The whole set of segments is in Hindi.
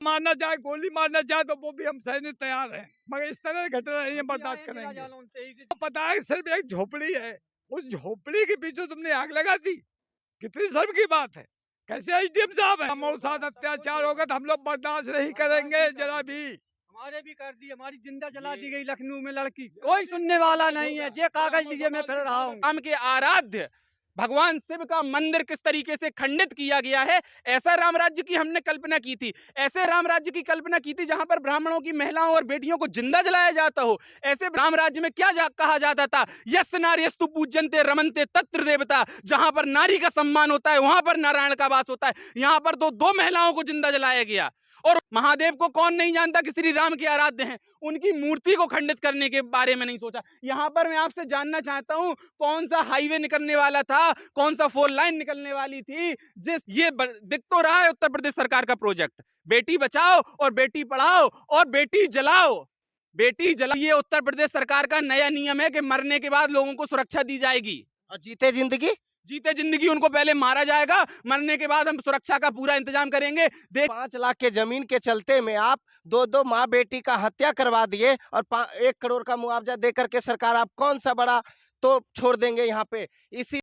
मारना चाहे, गोली मारना चाहे तो वो भी हम सहने तैयार हैं, मगर इस तरह की घटना नहीं बर्दाश्त करेंगे। तो पता है सिर्फ एक झोपड़ी है, उस झोपड़ी के पीछे तुमने आग लगा दी, कितनी शर्म की बात है। कैसे एसडीएम साहब है? हमारे साथ अत्याचार होगा तो हम लोग बर्दाश्त नहीं करेंगे जरा भी। हमारे भी कर दी, हमारी जिंदा जला दी गई लखनऊ में लड़की, कोई सुनने वाला नहीं है। ये कागज लीजिए, मैं फिर रहा हूँ। राम के आराध्य भगवान शिव का मंदिर किस तरीके से खंडित किया गया है, ऐसा राम राज्य की हमने कल्पना की थी। ऐसे राम राज्य की कल्पना की थी जहां पर ब्राह्मणों की, महिलाओं और बेटियों को जिंदा जलाया जाता हो। ऐसे राम राज्य में क्या कहा जाता था, यस नार्यस्तु पूज्यन्ते रमन्ते तत्र देवता। जहां पर नारी का सम्मान होता है वहां पर नारायण का वास होता है। यहां पर दो महिलाओं को जिंदा जलाया गया। और महादेव को कौन नहीं जानता कि श्री राम के आराध्य हैं। उनकी मूर्ति को खंडित करने के बारे में नहीं सोचा। यहां पर मैं आपसे जानना चाहता हूं, कौन सा हाईवे निकलने वाला था, कौन सा 4 लाइन निकलने वाली थी। ये दिख तो रहा है उत्तर प्रदेश सरकार का प्रोजेक्ट, बेटी बचाओ और बेटी पढ़ाओ और बेटी जलाओ। बेटी जलाओ, ये उत्तर प्रदेश सरकार का नया नियम है कि मरने के बाद लोगों को सुरक्षा दी जाएगी और जीते जिंदगी उनको पहले मारा जाएगा, मरने के बाद हम सुरक्षा का पूरा इंतजाम करेंगे। 5 लाख के जमीन के चलते में आप दो माँ बेटी का हत्या करवा दिए और 1 करोड़ का मुआवजा देकर के सरकार आप कौन सा बड़ा तो छोड़ देंगे यहाँ पे। इसी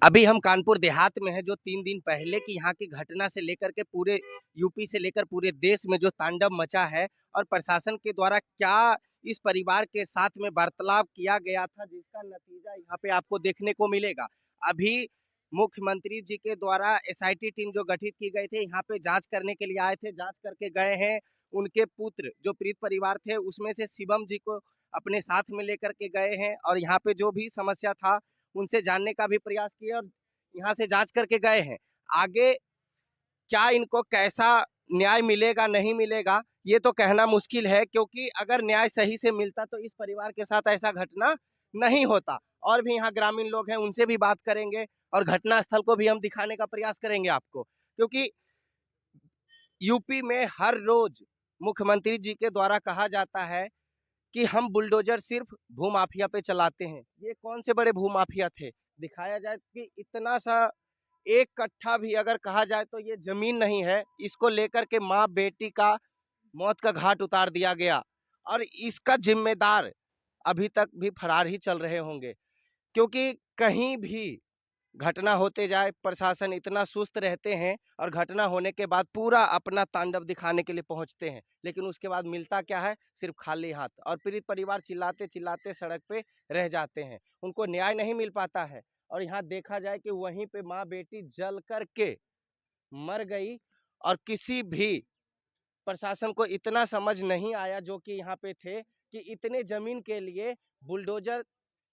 अभी हम कानपुर देहात में है, जो 3 दिन पहले की यहाँ की घटना से लेकर के पूरे यूपी से लेकर पूरे देश में जो तांडव मचा है और प्रशासन के द्वारा क्या इस परिवार के साथ में वार्तालाप किया गया था, जिसका नतीजा यहाँ पे आपको देखने को मिलेगा। अभी मुख्यमंत्री जी के द्वारा एसआईटी टीम जो गठित की गई थी, यहाँ पे जांच करने के लिए आए थे, जांच करके गए हैं। उनके पुत्र जो पीड़ित परिवार थे उसमें से शिवम जी को अपने साथ में लेकर के गए हैं और यहाँ पे जो भी समस्या था उनसे जानने का भी प्रयास किया और यहाँ से जांच करके गए हैं। आगे क्या इनको कैसा न्याय मिलेगा नहीं मिलेगा ये तो कहना मुश्किल है, क्योंकि अगर न्याय सही से मिलता तो इस परिवार के साथ ऐसा घटना नहीं होता। और भी यहाँ ग्रामीण लोग हैं, उनसे भी बात करेंगे और घटना स्थल को भी हम दिखाने का प्रयास करेंगे आपको, क्योंकि यूपी में हर रोज मुख्यमंत्री जी के द्वारा कहा जाता है कि हम बुलडोजर सिर्फ भूमाफिया पे चलाते हैं। ये कौन से बड़े भूमाफिया थे? दिखाया जाए कि इतना सा 1 कट्ठा भी अगर कहा जाए तो ये जमीन नहीं है, इसको लेकर के माँ बेटी का मौत का घाट उतार दिया गया और इसका जिम्मेदार अभी तक भी फरार ही चल रहे होंगे, क्योंकि कहीं भी घटना होते जाए प्रशासन इतना सुस्त रहते हैं और घटना होने के बाद पूरा अपना तांडव दिखाने के लिए पहुंचते हैं, लेकिन उसके बाद मिलता क्या है? सिर्फ खाली हाथ। और पीड़ित परिवार चिल्लाते चिल्लाते सड़क पे रह जाते हैं, उनको न्याय नहीं मिल पाता है। और यहाँ देखा जाए कि वहीं पे माँ बेटी जल करके मर गई और किसी भी प्रशासन को इतना समझ नहीं आया जो कि यहाँ पे थे, कि इतने जमीन के लिए बुलडोजर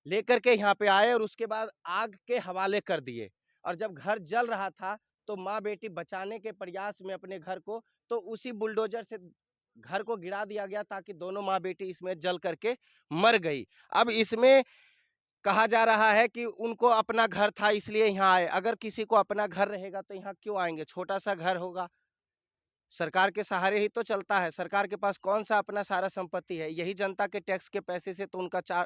लेकर के यहाँ पे आए और उसके बाद आग के हवाले कर दिए। और जब घर जल रहा था तो माँ बेटी बचाने के प्रयास में अपने घर को, तो उसी बुलडोजर से घर को गिरा दिया गया ताकि दोनों माँ बेटी इसमें जल करके मर गई। अब इसमें कहा जा रहा है कि उनको अपना घर था इसलिए यहाँ आए। अगर किसी को अपना घर रहेगा तो यहाँ क्यों आएंगे? छोटा सा घर होगा, सरकार के सहारे ही तो चलता है। सरकार के पास कौन सा अपना सारा संपत्ति है? यही जनता के टैक्स के पैसे से तो उनका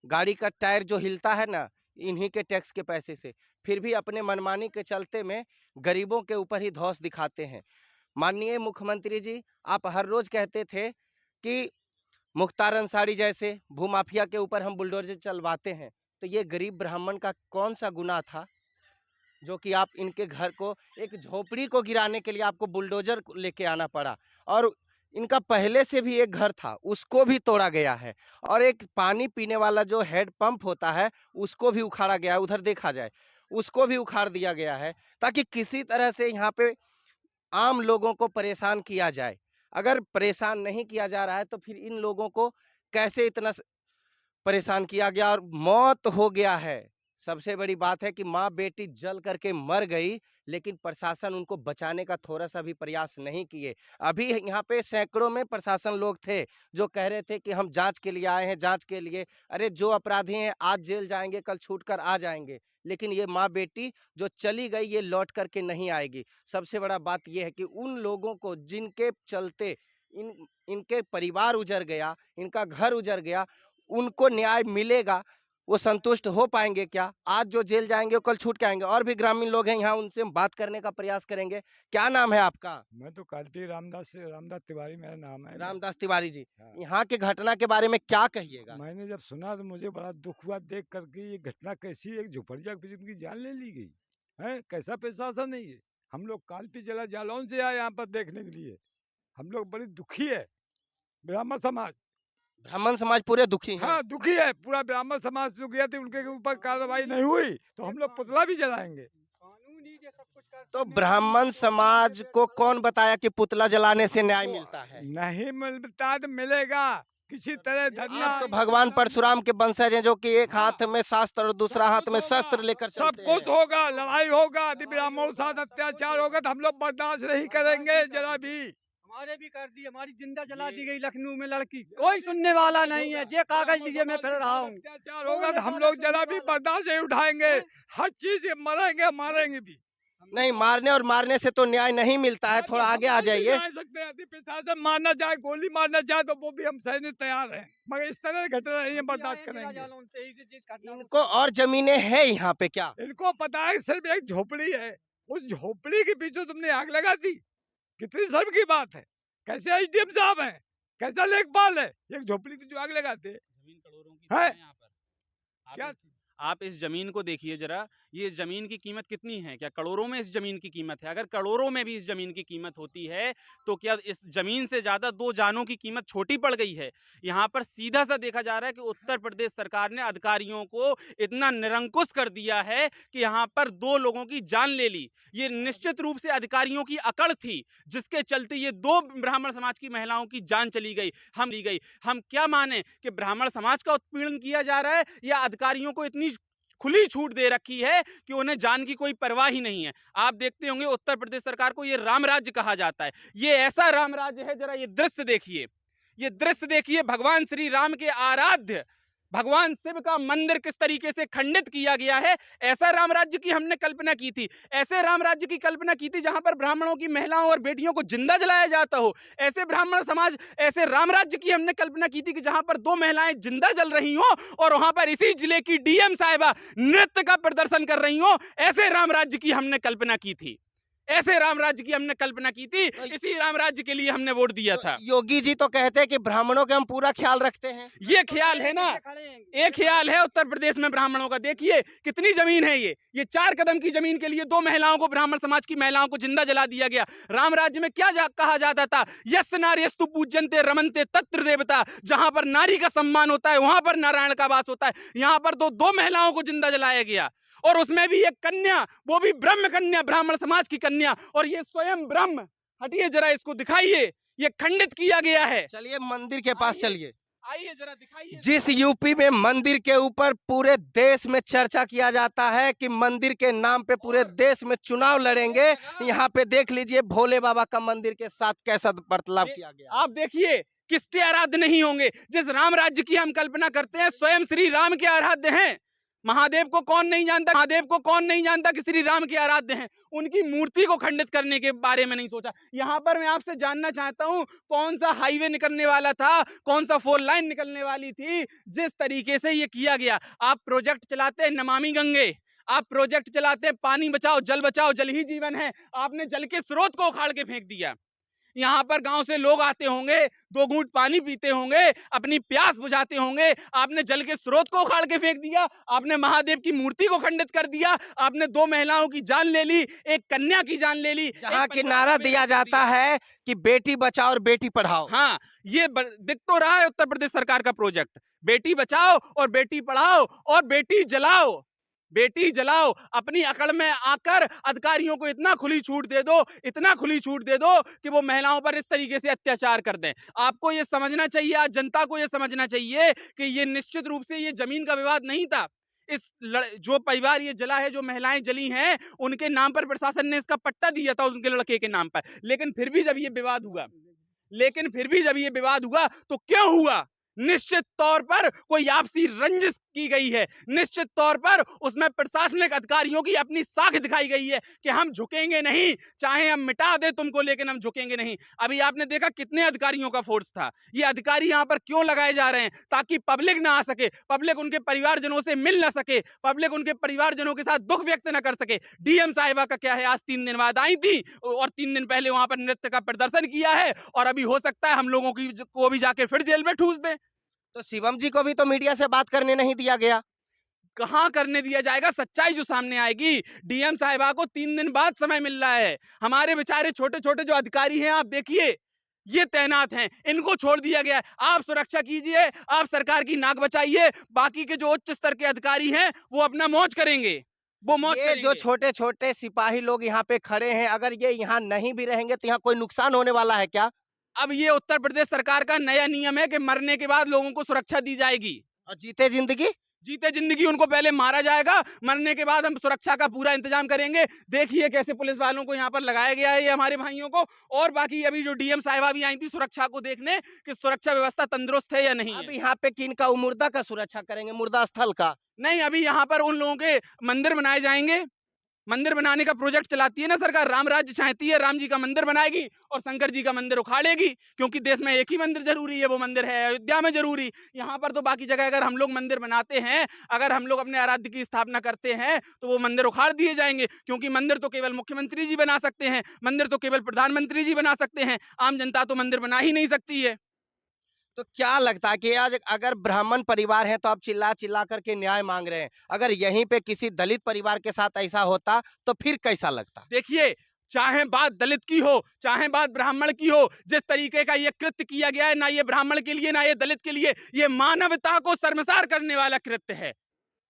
गाड़ी का टायर जो हिलता है ना, इन्हीं के टैक्स के पैसे से। फिर भी अपने मनमानी के चलते में गरीबों के ऊपर ही धौंस दिखाते हैं। माननीय मुख्यमंत्री जी, आप हर रोज कहते थे कि मुख्तार अंसारी जैसे भूमाफिया के ऊपर हम बुलडोजर चलवाते हैं, तो ये गरीब ब्राह्मण का कौन सा गुनाह था जो कि आप इनके घर को, एक झोपड़ी को गिराने के लिए आपको बुलडोजर लेके आना पड़ा? और इनका पहले से भी एक घर था, उसको भी तोड़ा गया है और एक पानी पीने वाला जो हेड पंप होता है उसको भी उखाड़ा गया है। उधर देखा जाए उसको भी उखाड़ दिया गया है ताकि किसी तरह से यहाँ पे आम लोगों को परेशान किया जाए। अगर परेशान नहीं किया जा रहा है तो फिर इन लोगों को कैसे इतना परेशान किया गया और मौत हो गया है। सबसे बड़ी बात है कि माँ बेटी जल करके मर गई, लेकिन प्रशासन उनको बचाने का थोड़ा सा भी प्रयास नहीं किए। अभी यहाँ पे सैकड़ों में प्रशासन लोग थे जो कह रहे थे कि हम जांच के लिए आए हैं, जांच के लिए। अरे जो अपराधी हैं आज जेल जाएंगे, कल छूट कर आ जाएंगे, लेकिन ये माँ बेटी जो चली गई ये लौट करके नहीं आएगी। सबसे बड़ा बात यह है कि उन लोगों को जिनके चलते इनके परिवार उजड़ गया, इनका घर उजड़ गया, उनको न्याय मिलेगा। वो संतुष्ट हो पाएंगे क्या? आज जो जेल जाएंगे वो कल छूट के आएंगे। और भी ग्रामीण लोग हैं यहाँ, उनसे हम बात करने का प्रयास करेंगे। क्या नाम है आपका? मैं तो काल्पी रामदास तिवारी मेरा नाम है। रामदास तिवारी जी, हाँ। यहाँ की घटना के बारे में क्या कहिएगा? मैंने जब सुना तो मुझे बड़ा दुख हुआ देख करके। ये घटना कैसी, एक झोपड़िया की की जान ले ली गई है। कैसा प्रशासन है ये। हम लोग काल्पी जिला जालौन से आए यहाँ पर देखने के लिए। हम लोग बड़ी दुखी है, ब्राह्मण समाज। ब्राह्मण समाज पूरे दुखी हैं। हाँ दुखी है, पूरा ब्राह्मण समाज दुखी है। तो उनके ऊपर कार्रवाई नहीं हुई तो हम लोग पुतला भी जलाएंगे। कानूनी जो सब कुछ करते तो हैं, ब्राह्मण समाज को कौन बताया कि पुतला जलाने से न्याय मिलता है? नहीं मिलता तो मिलेगा किसी तरह धरना। आप तो भगवान परशुराम के वंशज हैं, जो कि एक हाथ में शास्त्र और दूसरा हाथ में शस्त्र लेकर सब चलते कुछ हैं। होगा, लड़ाई होगा, यदि ब्राह्मणों के साथ अत्याचार होगा तो हम लोग बर्दाश्त नहीं करेंगे जरा भी। हमारे भी कर दी, हमारी जिंदा जला दी गई लखनऊ में लड़की। कोई सुनने वाला नहीं है। जे कागज लिए मैं फिर रहा हूँ। अत्याचार होगा तो हम लोग जरा भी बर्दाश्त नहीं उठाएंगे। हर चीज मरेंगे मारेंगे भी। नहीं, मारने और मारने से तो न्याय नहीं मिलता है। थोड़ा आगे आ जाइए। सकते हैं, यदि प्रशासन मारना चाहे, गोली मारना चाहे तो वो भी हम सहने तैयार हैं, मगर इस तरह की घटना नहीं है बर्दाश्त करेंगे। इनको और जमीनें हैं यहाँ पे क्या? इनको पता है सिर्फ एक झोपड़ी है, उस झोपड़ी के पीछे तुमने आग लगा दी। कितनी शर्म की बात है। कैसे एसडीएम साहब हैं, कैसा लेखपाल है, एक झोपड़ी की जो आग लगाते। जमीन करोड़ों की है? है यहाँ पर। क्या? आप इस जमीन को देखिए जरा, ये जमीन की कीमत कितनी है? क्या करोड़ों में इस जमीन की कीमत है? अगर करोड़ों में भी इस जमीन की कीमत होती है तो क्या इस जमीन से ज्यादा दो जानों की कीमत छोटी पड़ गई है? यहाँ पर सीधा सा देखा जा रहा है कि उत्तर प्रदेश सरकार ने अधिकारियों को इतना निरंकुश कर दिया है कि यहाँ पर दो लोगों की जान ले ली। ये निश्चित रूप से अधिकारियों की अकड़ थी, जिसके चलते ये दो ब्राह्मण समाज की महिलाओं की जान चली गई। हम क्या माने कि ब्राह्मण समाज का उत्पीड़न किया जा रहा है या अधिकारियों को इतनी खुली छूट दे रखी है कि उन्हें जान की कोई परवाह ही नहीं है। आप देखते होंगे उत्तर प्रदेश सरकार को ये राम राज्य कहा जाता है। ये ऐसा राम राज्य है, जरा ये दृश्य देखिए, ये दृश्य देखिए। भगवान श्री राम के आराध्य भगवान शिव का मंदिर किस तरीके से खंडित किया गया है। ऐसा राम राज्य की हमने कल्पना की थी। ऐसे राम राज्य की कल्पना की थी जहां पर ब्राह्मणों की महिलाओं और बेटियों को जिंदा जलाया जाता हो। ऐसे ब्राह्मण समाज, ऐसे राम राज्य की हमने कल्पना की थी कि जहां पर दो महिलाएं जिंदा जल रही हो और वहां पर इसी जिले की डीएम साहिबा नृत्य का प्रदर्शन कर रही हो। ऐसे राम राज्य की हमने कल्पना की थी। ऐसे राम राज्य की हमने कल्पना की थी। इसी राम राज्य के लिए हमने वोट दिया था। योगी जी तो कहते हैं कि ब्राह्मणों का हम पूरा ख्याल रखते हैं। ये ख्याल है ना, एक ख्याल है उत्तर प्रदेश में ब्राह्मणों का। देखिए कितनी जमीन है ये 4 कदम की जमीन के लिए दो महिलाओं को, ब्राह्मण समाज की महिलाओं को जिंदा जला दिया गया। राम राज्य में क्या कहा जाता था? यस नार्यस्तु पूज्यन्ते रमन्ते तत्र देवता। जहां पर नारी का सम्मान होता है वहां पर नारायण का वास होता है। यहाँ पर दो महिलाओं को जिंदा जलाया गया, और उसमें भी एक कन्या, वो भी ब्रह्म कन्या, ब्राह्मण समाज की कन्या। और ये स्वयं ब्रह्म, हटिए जरा इसको दिखाइए, ये खंडित किया गया है। चलिए मंदिर के पास चलिए। आइए जरा दिखाइए। जिस यूपी में मंदिर के ऊपर पूरे देश में चर्चा किया जाता है कि मंदिर के नाम पे पूरे देश में चुनाव लड़ेंगे, यहाँ पे देख लीजिए भोले बाबा का मंदिर के साथ कैसा बर्ताव किया गया। आप देखिए किसके आराध्य नहीं होंगे? जिस राम राज्य की हम कल्पना करते हैं, स्वयं श्री राम के आराध्य हैं। महादेव को कौन नहीं जानता? महादेव को कौन नहीं जानता कि श्री राम के आराध्य हैं? उनकी मूर्ति को खंडित करने के बारे में नहीं सोचा। यहाँ पर मैं आपसे जानना चाहता हूँ, कौन सा हाईवे निकलने वाला था, कौन सा 4 लाइन निकलने वाली थी? जिस तरीके से ये किया गया। आप प्रोजेक्ट चलाते हैं नमामि गंगे, आप प्रोजेक्ट चलाते हैं पानी बचाओ, जल ही जीवन है। आपने जल के स्रोत को उखाड़ के फेंक दिया। यहाँ पर गांव से लोग आते होंगे, 2 घूंट पानी पीते होंगे, अपनी प्यास बुझाते होंगे। आपने जल के स्रोत को उखाड़ के फेंक दिया, आपने महादेव की मूर्ति को खंडित कर दिया, आपने 2 महिलाओं की जान ले ली, एक कन्या की जान ले ली। जहाँ की नारा दिया जाता है कि बेटी बचाओ और बेटी पढ़ाओ। हाँ, ये दिख तो रहा है उत्तर प्रदेश सरकार का प्रोजेक्ट, बेटी बचाओ और बेटी पढ़ाओ और बेटी जलाओ। बेटी जलाओ। अपनी अकड़ में आकर अधिकारियों को इतना खुली छूट दे दो, इतना खुली छूट दे दो कि वो महिलाओं पर इस तरीके से अत्याचार कर दें। आपको ये समझना चाहिए, आज जनता को ये समझना चाहिए कि ये निश्चित रूप से ये जमीन का विवाद नहीं था। जो परिवार ये जला है, जो महिलाएं जली हैं, उनके नाम पर प्रशासन ने इसका पट्टा दिया था उनके लड़के के नाम पर। लेकिन फिर भी जब ये विवाद हुआ तो क्यों हुआ? निश्चित तौर पर कोई आपसी रंजिश की गई है। निश्चित तौर पर उसमें प्रशासनिक अधिकारियों की अपनी साख दिखाई गई है कि हम झुकेंगे नहीं, चाहे हम मिटा दे तुमको लेकिन हम झुकेंगे नहीं। अभी आपने देखा कितने अधिकारियों का फोर्स था। ये अधिकारी यहाँ पर क्यों लगाए जा रहे हैं? ताकि पब्लिक ना आ सके, पब्लिक उनके परिवारजनों से मिल ना सके, पब्लिक उनके परिवारजनों के साथ दुख व्यक्त ना कर सके। डीएम साहिबा का क्या है, आज 3 दिन बाद आई थी और 3 दिन पहले वहां पर नृत्य का प्रदर्शन किया है और अभी हो सकता है हम लोगों की को भी जाके फिर जेल में ठूस दें। तो शिवम जी को भी तो मीडिया से बात करने नहीं दिया गया। कहां करने दिया जाएगा? सच्चाई जो सामने आएगी। डीएम साहिबा को 3 दिन बाद समय मिल रहा है। हमारे बेचारे छोटे छोटे जो अधिकारी हैं, आप देखिए ये तैनात हैं, इनको छोड़ दिया गया है। आप सुरक्षा कीजिए, आप सरकार की नाक बचाइए, बाकी के जो उच्च स्तर के अधिकारी हैं वो अपना मौज करेंगे, वो मौज ये करेंगे। जो छोटे छोटे सिपाही लोग यहाँ पे खड़े हैं, अगर ये यहाँ नहीं भी रहेंगे तो यहाँ कोई नुकसान होने वाला है क्या? अब ये उत्तर प्रदेश सरकार का नया नियम है कि मरने के बाद लोगों को सुरक्षा दी जाएगी। और जीते जिंदगी जीते जिंदगी उनको पहले मारा जाएगा, मरने के बाद हम सुरक्षा का पूरा इंतजाम करेंगे। देखिए कैसे पुलिस वालों को यहाँ पर लगाया गया है, ये हमारे भाइयों को। और बाकी अभी जो डीएम साहिबा भी आई थी सुरक्षा को देखने कि सुरक्षा व्यवस्था तंदुरुस्त है या नहीं अब है। यहाँ पे किन का मुर्दा का सुरक्षा करेंगे, मुर्दा स्थल का? नहीं, अभी यहाँ पर उन लोगों के मंदिर बनाए जाएंगे। मंदिर बनाने का प्रोजेक्ट चलाती है ना सरकार, राम राज्य चाहती है, राम जी का मंदिर बनाएगी और शंकर जी का मंदिर उखाड़ेगी, क्योंकि देश में एक ही मंदिर जरूरी है, वो मंदिर है अयोध्या में जरूरी। यहाँ पर तो बाकी जगह अगर हम लोग मंदिर बनाते हैं, अगर हम लोग अपने आराध्य की स्थापना करते हैं तो वो मंदिर उखाड़ दिए जाएंगे, क्योंकि मंदिर तो केवल मुख्यमंत्री जी बना सकते हैं, मंदिर तो केवल प्रधानमंत्री जी बना सकते हैं, आम जनता तो मंदिर बना ही नहीं सकती है। तो क्या लगता है कि आज अगर ब्राह्मण परिवार है तो आप चिल्ला चिल्ला करके न्याय मांग रहे हैं, अगर यहीं पे किसी दलित परिवार के साथ ऐसा होता तो फिर कैसा लगता? देखिए, चाहे बात दलित की हो, चाहे बात ब्राह्मण की हो, जिस तरीके का ये कृत्य किया गया है, ना ये ब्राह्मण के लिए ना ये दलित के लिए, ये मानवता को शर्मसार करने वाला कृत्य है।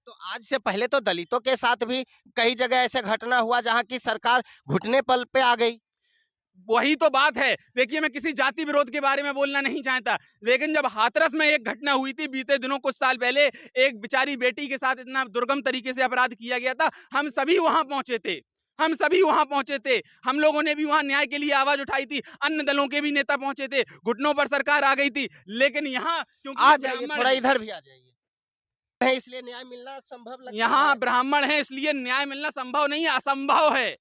तो आज से पहले तो दलितों के साथ भी कई जगह ऐसे घटना हुआ जहां की सरकार घुटने पल पे आ गई। वही तो बात है। देखिए, मैं किसी जाति विरोध के बारे में बोलना नहीं चाहता, लेकिन जब हाथरस में एक घटना हुई थी बीते दिनों, कुछ साल पहले, एक बेचारी बेटी के साथ इतना दुर्गम तरीके से अपराध किया गया था, हम सभी वहां पहुंचे थे, हम सभी वहां पहुंचे थे, हम लोगों ने भी वहां न्याय के लिए आवाज उठाई थी, अन्य दलों के भी नेता पहुंचे थे, घुटनों पर सरकार आ गई थी। लेकिन यहाँ क्योंकि आ जाइए, ब्राह्मण थोड़ा हैं, इधर भी आ जाइए, है इसलिए न्याय मिलना संभव लगता यहाँ है। ब्राह्मण है इसलिए न्याय मिलना संभव नहीं है, असंभव है,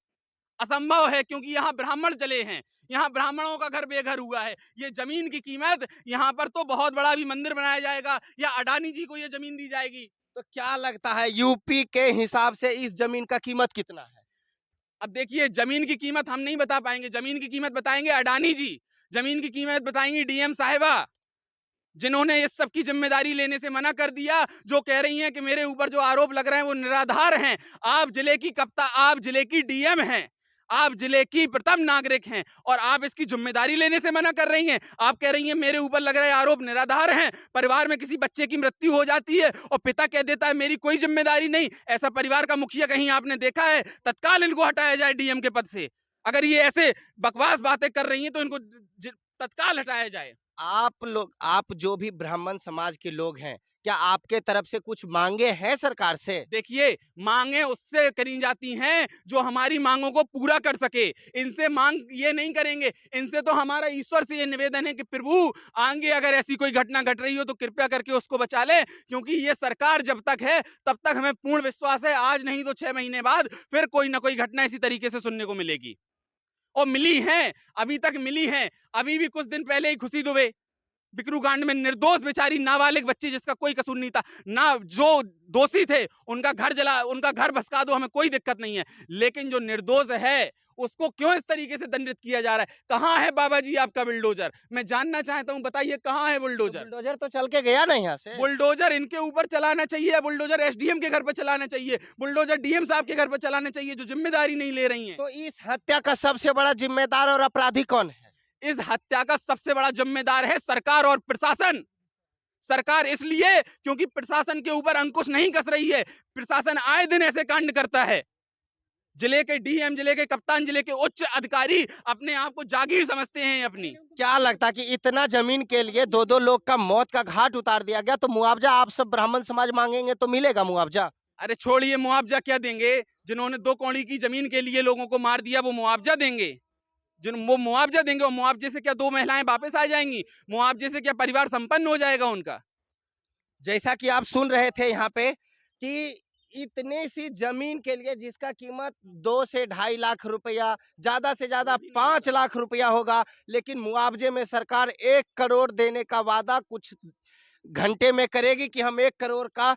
असंभव है, क्योंकि यहाँ ब्राह्मण जले हैं, यहाँ ब्राह्मणों का घर बेघर हुआ है। ये जमीन की कीमत, यहाँ पर तो बहुत बड़ा भी मंदिर बनाया जाएगा या अडानी जी को ये जमीन दी जाएगी। तो क्या लगता है यूपी के हिसाब से इस जमीन का कीमत कितना है? अब देखिए, जमीन की कीमत हम नहीं बता पाएंगे, जमीन की कीमत बताएंगे अडानी जी, जमीन की कीमत बताएंगी डीएम साहिबा, जिन्होंने इस सब की जिम्मेदारी लेने से मना कर दिया, जो कह रही हैं कि मेरे ऊपर जो आरोप लग रहे हैं वो निराधार हैं। आप जिले की आप जिले की डीएम हैं, आप जिले की प्रथम नागरिक हैं और आप इसकी जिम्मेदारी लेने से मना कर रही हैं। आप कह रही हैं मेरे ऊपर लग रहे आरोप निराधार हैं। परिवार में किसी बच्चे की मृत्यु हो जाती है और पिता कह देता है मेरी कोई जिम्मेदारी नहीं, ऐसा परिवार का मुखिया कहीं आपने देखा है? तत्काल इनको हटाया जाए डीएम के पद से। अगर ये ऐसे बकवास बातें कर रही हैं तो इनको तत्काल हटाया जाए। आप जो भी ब्राह्मण समाज के लोग हैं, क्या आपके तरफ से कुछ मांगे हैं सरकार से? देखिए, मांगे उससे करी जाती हैं जो हमारी मांगों को पूरा कर सके, इनसे मांग ये नहीं करेंगे। इनसे तो हमारा ईश्वर से ये निवेदन है कि प्रभु आगे अगर ऐसी कोई घटना घट रही हो तो कृपया करके उसको बचा ले, क्योंकि ये सरकार जब तक है तब तक हमें पूर्ण विश्वास है आज नहीं तो 6 महीने बाद फिर कोई ना कोई घटना इसी तरीके से सुनने को मिलेगी। और मिली है, अभी तक मिली है। अभी भी कुछ दिन पहले ही खुशी दुबे बिकरू कांड में निर्दोष बेचारी नाबालिग बच्ची जिसका कोई कसूर नहीं था, ना जो दोषी थे उनका घर जला, उनका घर भसका दो, हमें कोई दिक्कत नहीं है, लेकिन जो निर्दोष है उसको क्यों इस तरीके से दंडित किया जा रहा है? कहां है बाबा जी आपका बुलडोजर? मैं जानना चाहता हूं, बताइए कहां है बुलडोजर? बुलडोजर तो चल के गया ना यहाँ से। बुलडोजर इनके ऊपर चलाना चाहिए, बुलडोजर एसडीएम के घर पर चलाना चाहिए, बुलडोजर डीएम साहब के घर पर चलाना चाहिए जो जिम्मेदारी नहीं ले रही हैं। तो इस हत्या का सबसे बड़ा जिम्मेदार और अपराधी कौन है? इस हत्या का सबसे बड़ा जिम्मेदार है सरकार और प्रशासन। सरकार इसलिए क्योंकि प्रशासन के ऊपर अंकुश नहीं कस रही है। प्रशासन आए दिन ऐसे कांड करता है। जिले के डीएम, जिले के कप्तान, जिले के उच्च अधिकारी अपने आप को जागीर समझते हैं अपनी। क्या लगता है कि इतना जमीन के लिए 2-2 लोग का मौत का घाट उतार दिया गया, तो मुआवजा आप सब ब्राह्मण समाज मांगेंगे तो मिलेगा मुआवजा? अरे छोड़िए, मुआवजा क्या देंगे? जिन्होंने 2 कौड़ी की जमीन के लिए लोगों को मार दिया वो मुआवजा देंगे? वो मुआवजा देंगे और मुआवजे से क्या 2 महिलाएं वापस आ जाएंगी? मुआवजे से क्या परिवार संपन्न हो जाएगा उनका? जैसा कि आप सुन रहे थे यहाँ पे कि इतनी सी जमीन के लिए जिसका कीमत 2 से 2.5 लाख रुपया, ज्यादा से ज्यादा 5 लाख रुपया होगा, लेकिन मुआवजे में सरकार 1 करोड़ देने का वादा कुछ घंटे में करेगी कि हम 1 करोड़ का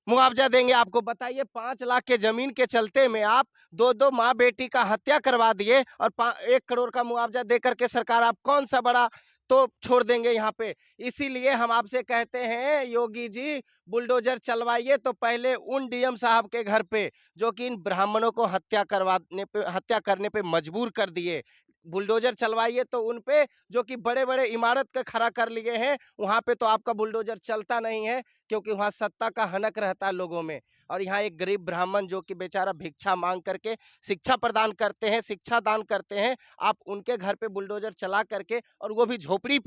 मुआवजा देंगे आपको। बताइए 5 लाख के जमीन के चलते में आप 2-2 माँ बेटी का हत्या करवा दिए और 1 करोड़ का मुआवजा दे करके सरकार आप कौन सा बड़ा तो छोड़ देंगे यहाँ पे। इसीलिए हम आपसे कहते हैं योगी जी, बुलडोजर चलवाइए तो पहले उन डीएम साहब के घर पे जो कि इन ब्राह्मणों को हत्या करने पे मजबूर कर दिए, बुलडोजर चलवाइए तो उन पे जो कि बड़े बड़े इमारत का खड़ा कर लिए हैं, वहां पे तो आपका बुलडोजर चलता नहीं है क्योंकि वहां सत्ता का हनक रहता है लोगों में। और यहाँ एक गरीब ब्राह्मण जो कि बेचारा भिक्षा मांग करके शिक्षा प्रदान करते हैं, शिक्षा दान करते हैं, आप उनके घर पे बुलडोजर चला करके, और वो भी झोपड़ी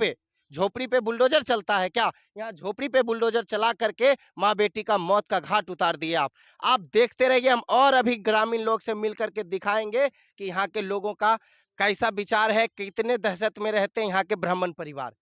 पे बुलडोजर चलता है क्या? यहाँ झोपड़ी पे बुलडोजर चला करके माँ बेटी का मौत का घाट उतार दिए आप देखते रहिए। हम और अभी ग्रामीण लोग से मिल करके दिखाएंगे कि यहाँ के लोगों का कैसा विचार है, कितने दहशत में रहते हैं यहाँ के ब्राह्मण परिवार।